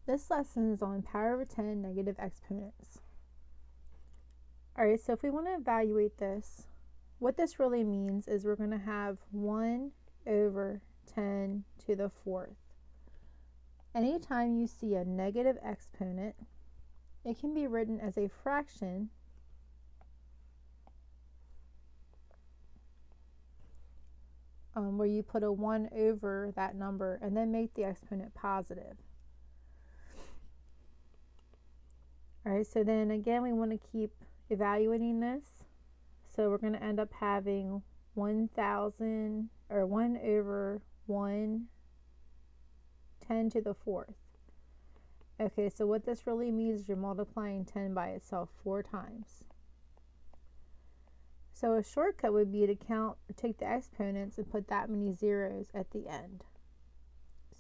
This lesson is on power of 10 negative exponents. Alright, so if we want to evaluate this, what this really means is we're going to have 1 over 10 to the 4th. Anytime you see a negative exponent, it can be written as a fraction where you put a 1 over that number and then make the exponent positive. Alright, so then again we want to keep evaluating this. So we're going to end up having 1,000 or 1 over 1 10 to the 4th. Okay, so what this really means is you're multiplying 10 by itself 4 times. So a shortcut would be to take the exponents and put that many zeros at the end.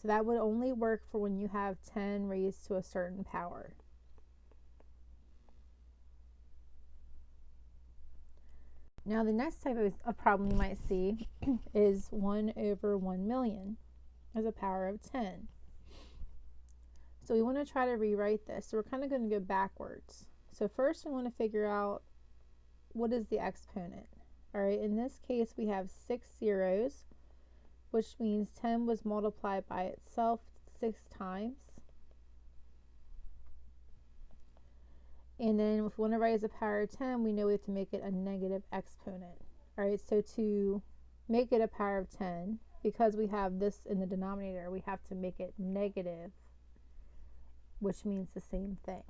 So that would only work for when you have 10 raised to a certain power. Now the next type of problem you might see is 1 over 1 million as a power of 10. So we want to try to rewrite this. So we're kind of going to go backwards. So first we want to figure out what is the exponent. Alright, in this case we have 6 zeros, which means 10 was multiplied by itself 6 times. And then if we want to write as a power of 10, we know we have to make it a negative exponent. Alright, so to make it a power of 10, because we have this in the denominator, we have to make it negative, which means the same thing.